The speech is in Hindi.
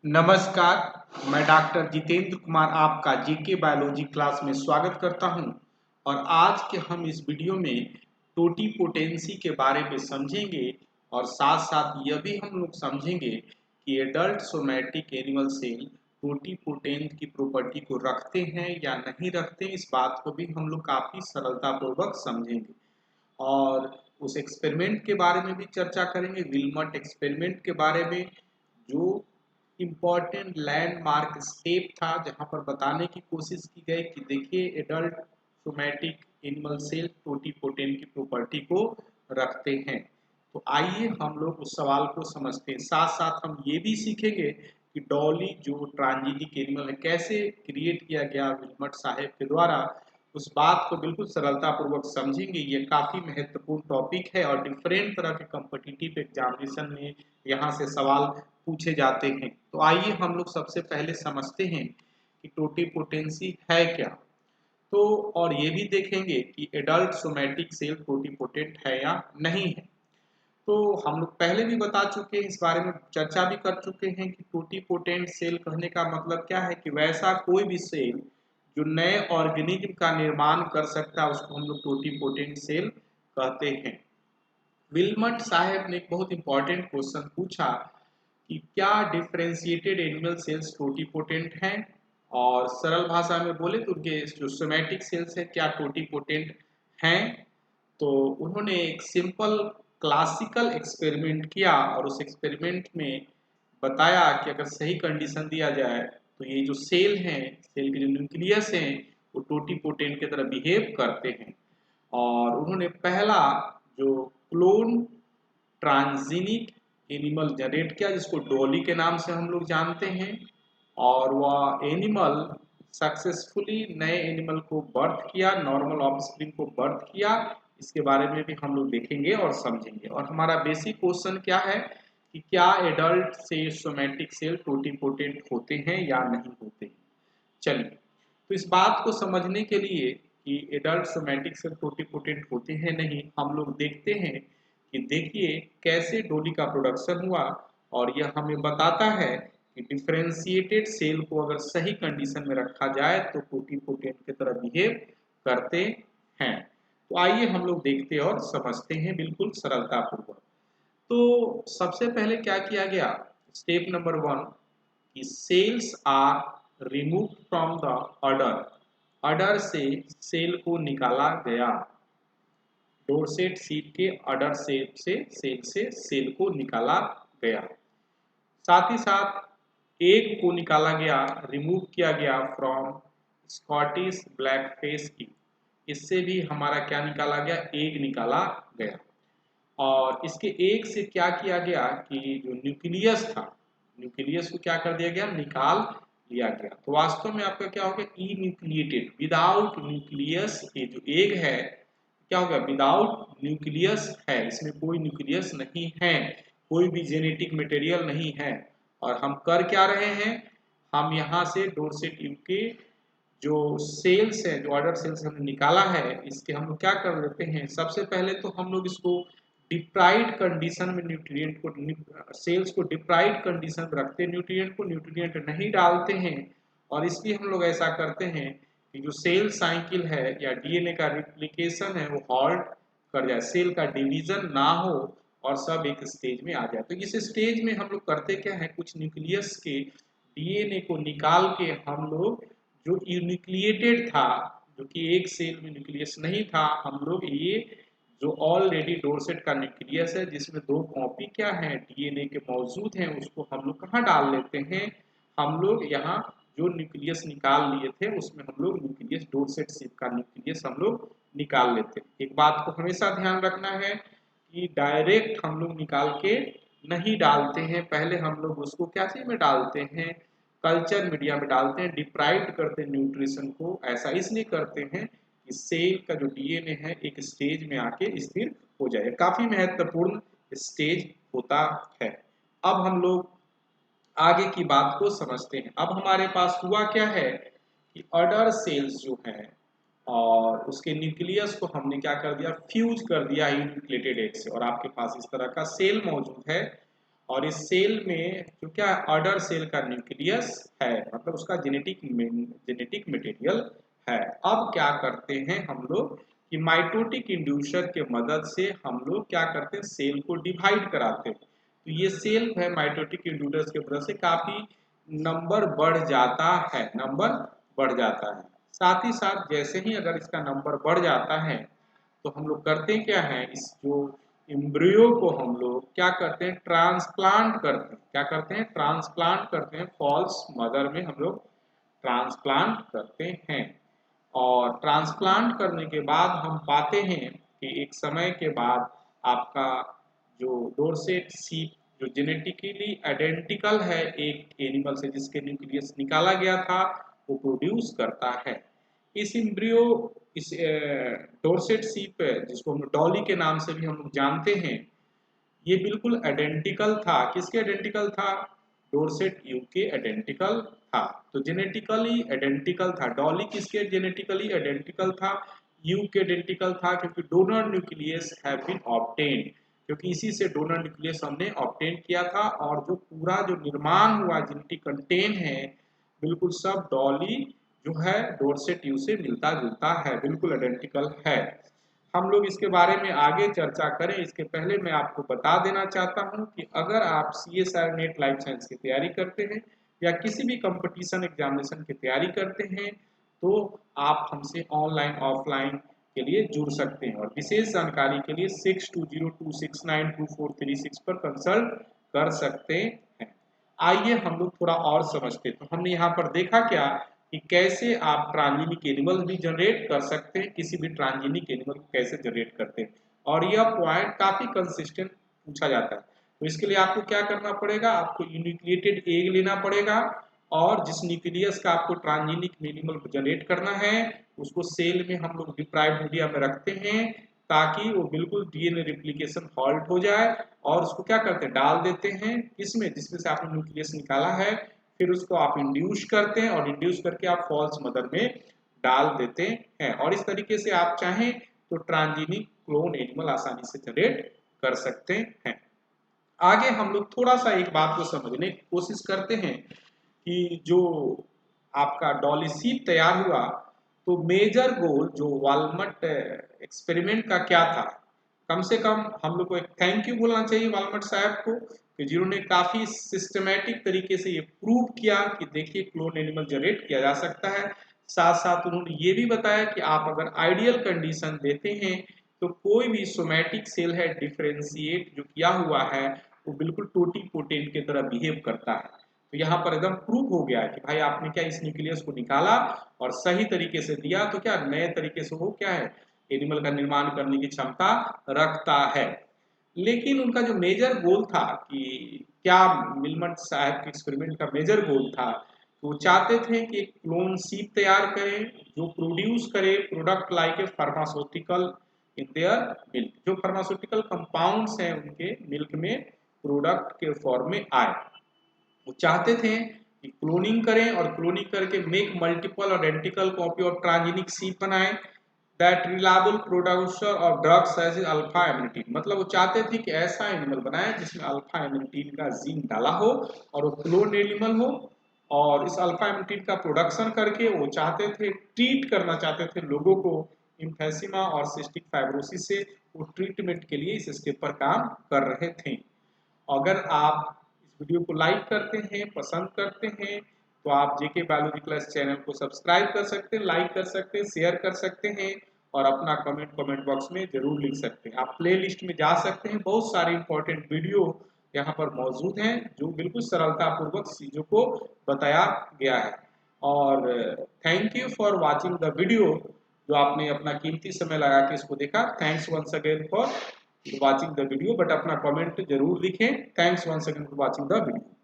नमस्कार, मैं डॉक्टर जितेंद्र कुमार आपका जीके बायोलॉजी क्लास में स्वागत करता हूं और आज के हम इस वीडियो में टोटीपोटेंसी के बारे में समझेंगे और साथ-साथ यह भी हम लोग समझेंगे कि adult somatic animal cell totipotent की प्रॉपर्टी को रखते हैं या नहीं रखते हैं, इस बात को भी हम लोग काफ़ी सरलतापूर्वक समझेंगे और उस एक्सपेरिमेंट के बारे में भी चर्चा करेंगे, विल्मट एक्सपेरिमेंट के बारे में जो इम्पॉर्टेंट लैंडमार्क स्टेप था जहां पर बताने की कोशिश की गई कि देखिए adult somatic animal cell totipotent की प्रॉपर्टी को रखते हैं। तो आइए हम लोग उस सवाल को समझते हैं। साथ साथ हम ये भी सीखेंगे कि डॉली जो ट्रांजिटिक एनिमल है कैसे क्रिएट किया गया विल्मट साहब के द्वारा, उस बात को बिल्कुल सरलतापूर्वक समझेंगे। ये काफ़ी महत्वपूर्ण टॉपिक है और डिफरेंट तरह के कॉम्पिटिटिव एग्जामिनेशन में यहाँ से सवाल पूछे जाते हैं। तो आइए हम लोग सबसे पहले समझते हैं कि टोटीपोटेंसी है क्या। तो और ये भी देखेंगे कि एडल्ट सोमैटिक सेल टोटीपोटेंट है या नहीं है। तो हम लोग पहले भी बता चुके हैं, इस बारे में चर्चा भी कर चुके हैं कि टोटीपोटेंट सेल कहने का मतलब क्या है कि वैसा कोई भी सेल जो नए ऑर्गेनिज्म का निर्माण कर सकता है उसको हम लोग टोटीपोटेंट सेल कहते हैं। विल्मट साहब ने एक बहुत इंपॉर्टेंट क्वेश्चन पूछा कि क्या डिफरेंशिएटेड एनिमल सेल्स टोटीपोटेंट हैं, और सरल भाषा में बोले तो उनके जो सोमैटिक सेल्स हैं क्या टोटीपोटेंट हैं। तो उन्होंने एक सिंपल क्लासिकल एक्सपेरिमेंट किया और उस एक्सपेरिमेंट में बताया कि अगर सही कंडीशन दिया जाए तो ये जो सेल हैं, सेल के जो न्यूक्लियस हैं, वो टोटीपोटेंट की तरह बिहेव करते हैं। और उन्होंने पहला जो क्लोन ट्रांसजेनिक एनिमल जनरेट किया जिसको डॉली के नाम से हम लोग जानते हैं, और वह एनिमल सक्सेसफुली नए एनिमल को बर्थ किया, नॉर्मल ऑफस्प्रिंग को बर्थ किया। इसके बारे में भी हम लोग देखेंगे और समझेंगे। और हमारा बेसिक क्वेश्चन क्या है कि क्या एडल्ट से सोमैटिक सेल टोटीपोटेंट होते हैं या नहीं होते। चलिए, तो इस बात को समझने के लिए कि एडल्ट सोमैटिक सेल टोटीपोटेंट होते हैं नहीं, हम लोग देखते हैं कि देखिए कैसे डोली का प्रोडक्शन हुआ। और यह हमें बताता है कि डिफरेंशिएटेड सेल को अगर सही कंडीशन में रखा जाए तो टोटीपोटेंट की तरह बिहेव करते हैं। तो आइए हम लोग देखते हैं और समझते हैं बिल्कुल सरलतापूर्वक। तो सबसे पहले क्या किया गया, स्टेप नंबर 1 कि cells are remove from the udder, udder से सेल को निकाला गया। डोरसेट सीट के अडर सेल से सेल को निकाला गया। साथ ही साथ एग को निकाला गया, रिमूव किया गया फ्रॉम स्कॉटिश ब्लैक फेस की। इससे भी हमारा क्या निकाला गया, एग निकाला गया। और इसके एग से क्या किया गया कि जो न्यूक्लियस था, न्यूक्लियस को क्या कर दिया गया, निकाल लिया गया। तो वास्तव में आपका क्या हो गया, ई न्यूक्लिएटेड, विदाउट न्यूक्लियस। ये जो एग है क्या होगा, विदाउट न्यूक्लियस है, इसमें कोई न्यूक्लियस नहीं है, कोई भी जेनेटिक मटेरियल नहीं है। और हम कर क्या रहे हैं, हम यहाँ से डोरसेट ट्यूब के जो सेल्स हैं, जो अडर सेल्स हमने निकाला है, इसके हम लोग क्या कर लेते हैं, सबसे पहले तो हम लोग इसको डिप्राइड कंडीशन में न्यूट्रिएंट को, सेल्स को डिप्राइड कंडीशन में रखते हैं, न्यूट्रिएंट को न्यूट्रिएंट नहीं डालते हैं। और इसलिए हम लोग ऐसा करते हैं कि जो सेल साइकिल है या डीएनए का रिप्लिकेशन है वो हॉल्ट कर जाए, सेल का डिवीजन ना हो और सब एक स्टेज में आ जाए। तो इस स्टेज में हम लोग करते क्या है, कुछ न्यूक्लियस के डीएनए को निकाल के हम लोग जो न्यूक्लिएटेड था, जो कि एक सेल में न्यूक्लियस नहीं था, हम लोग ये जो ऑलरेडी डोरसेट का न्यूक्लियस है जिसमें 2 कॉपी क्या है डीएनए के मौजूद हैं, उसको हम लोग कहाँ डाल लेते हैं, हम लोग यहाँ जो न्यूक्लियस निकाल लिए थे उसमें हम लोग न्यूक्लियस, डोरसेट शेप का न्यूक्लियस हम लोग निकाल लेते हैं। एक बात को हमेशा ध्यान रखना है कि डायरेक्ट हम लोग निकाल के नहीं डालते हैं, पहले हम लोग उसको क्या चीज में डालते हैं, कल्चर मीडिया में डालते हैं, डिप्राइव करते हैं न्यूट्रिशन को। ऐसा इसलिए करते हैं कि सेल का जो डीएनए है एक स्टेज में आके स्थिर हो जाए, काफी महत्वपूर्ण स्टेज होता है। अब हम लोग आगे की बात को समझते हैं। अब हमारे पास हुआ क्या है कि अडर सेल्स जो हैं और उसके न्यूक्लियस को हमने क्या कर दिया, फ्यूज कर दिया न्यूक्लिएटेड एग से, और आपके पास इस तरह का सेल मौजूद है। और इस सेल में जो क्या अडर सेल का न्यूक्लियस है, मतलब उसका जेनेटिक मटेरियल है। अब क्या करते हैं हम लोग कि माइटोटिक इंड्यूसर के मदद से हम लोग क्या करते हैं, सेल को डिवाइड कराते हैं। तो ये सेल है माइटोटिक इंड्यूसर के मदद से काफी नंबर बढ़ जाता है, नंबर बढ़ जाता है। साथ ही साथ जैसे ही अगर इसका नंबर बढ़ जाता है तो हम लोग करते क्या है, इस जो एम्ब्रियो को हम लोग क्या करते हैं, ट्रांसप्लांट करते हैं। क्या करते हैं, ट्रांसप्लांट करते हैं, फॉल्स मदर में हम लोग ट्रांसप्लांट करते हैं। और ट्रांसप्लांट करने के बाद हम पाते हैं कि एक समय के बाद आपका जो डोरसेट सीप जो जेनेटिकली आइडेंटिकल है एक एनिमल से जिसके न्यूक्लियस निकाला गया था, वो प्रोड्यूस करता है। इस एम्ब्रियो, इस डोरसेट सीप जिसको हम डॉली के नाम से भी हम लोग जानते हैं, ये बिल्कुल आइडेंटिकल था। किसके आइडेंटिकल था, डोरसेट यू के आइडेंटिकल था। तो जेनेटिकली आइडेंटिकल था। डॉली किसके जेनेटिकली आइडेंटिकल था, यू के आइडेंटिकल था, क्योंकि donor nucleus have been obtained, क्योंकि इसी से डोनर न्यूक्लियस हमने ऑब्टेन किया था। और जो पूरा जो निर्माण हुआ जेनेटिक कंटेन है, बिल्कुल सब डॉली जो है डोरसेट यू से मिलता जुलता है, बिल्कुल आइडेंटिकल है। हम लोग इसके बारे में आगे चर्चा करें, इसके पहले मैं आपको बता देना चाहता हूं कि अगर आप CSIR नेट लाइफ साइंस की तैयारी करते हैं या किसी भी कंपटीशन एग्जामिनेशन की तैयारी करते हैं तो आप हमसे ऑनलाइन ऑफलाइन के लिए जुड़ सकते हैं। और विशेष जानकारी के लिए 6202692436 पर कंसल्ट कर सकते हैं। आइए हम लोग थोड़ा और समझते हैं। तो हमने यहाँ पर देखा क्या कि कैसे आप ट्रांसजेनिक एनिमल भी जनरेट कर सकते हैं, किसी भी ट्रांसजेनिक एनिमल को कैसे जनरेट करते हैं। और यह पॉइंट काफी कंसिस्टेंट पूछा जाता है। तो इसके लिए आपको क्या करना पड़ेगा, आपको यूनिक्लिएटेड एग लेना पड़ेगा और जिस न्यूक्लियस का आपको ट्रांसजेनिक एनिमल जनरेट करना है उसको सेल में हम लोग डिप्राइव्ड मीडिया में रखते हैं ताकि वो बिल्कुल DNA रिप्लिकेशन हॉल्ट हो जाए। और उसको क्या करते हैं, डाल देते हैं इसमें जिसमें से आपने न्यूक्लियस निकाला है, फिर उसको आप इंड्यूस करते हैं और इंड्यूस करके आप फॉल्स मदर में डाल देते हैं। और इस तरीके से आप चाहें तो ट्रांसजेनिक क्लोन एनिमल आसानी से जनरेट कर सकते हैं। आगे हम लोग थोड़ा सा एक बात को समझने की कोशिश करते हैं कि जो आपका डॉली सीप तैयार हुआ तो मेजर गोल जो वालमट एक्सपेरिमेंट का क्या था। कम से कम हम लोग को एक थैंक यू बोलना चाहिए वालमट साहब को कि जिन्होंने काफी सिस्टमेटिक तरीके से ये प्रूव किया कि देखिए क्लोन एनिमल जनरेट किया जा सकता है। साथ साथ उन्होंने ये भी बताया कि आप अगर आइडियल कंडीशन देते हैं तो कोई भी सोमैटिक सेल है डिफरेंशिएट जो किया हुआ है वो बिल्कुल टोटीपोटेंट की तरह बिहेव करता है। तो यहाँ पर एकदम प्रूव हो गया कि भाई आपने क्या इस न्यूक्लियस को निकाला और सही तरीके से दिया तो क्या नए तरीके से वो क्या है एनिमल का निर्माण करने की क्षमता रखता है। लेकिन उनका जो मेजर गोल था कि क्या मिलमट साहब के एक्सपेरिमेंट का मेजर गोल था, वो चाहते थे कि एक क्लोन सीप तैयार करें जो प्रोड्यूस करे product like a pharmaceutical in their milk, जो फार्मास्यूटिकल कंपाउंड्स हैं उनके मिल्क में प्रोडक्ट के फॉर्म में आए। वो चाहते थे कि क्लोनिंग करें और क्लोनिंग करके make multiple identical copy of transgenic sheep बनाएं that reliable producer of drugs as alpha एमिनिटीन। मतलब वो चाहते थे कि ऐसा एनिमल बनाए जिसमें अल्फा एमिनिटीन का जीन डाला हो और वो क्लोन एनिमल हो और इस अल्फा एमिनिटीन का प्रोडक्शन करके वो चाहते थे ट्रीट करना चाहते थे लोगों को इम्फेसिमा और सिस्टिक फाइब्रोसिस से। वो ट्रीटमेंट के लिए इस स्टेप पर काम कर रहे थे। अगर आप इस वीडियो को लाइक करते हैं, पसंद करते हैं तो आप जेके बायोलॉजी क्लास चैनल को सब्सक्राइब कर सकते हैं, लाइक कर सकते हैं, शेयर कर सकते हैं और अपना कमेंट बॉक्स में जरूर लिख सकते हैं। आप प्ले लिस्ट में जा सकते हैं, बहुत सारे इंपॉर्टेंट वीडियो यहाँ पर मौजूद हैं जो बिल्कुल सरलता पूर्वक चीजों को बताया गया है। और thank you for watching the video, जो आपने अपना कीमती समय लगा के इसको देखा। Thanks once again for watching the video, but अपना कमेंट जरूर लिखें। Thanks once again for watching the video.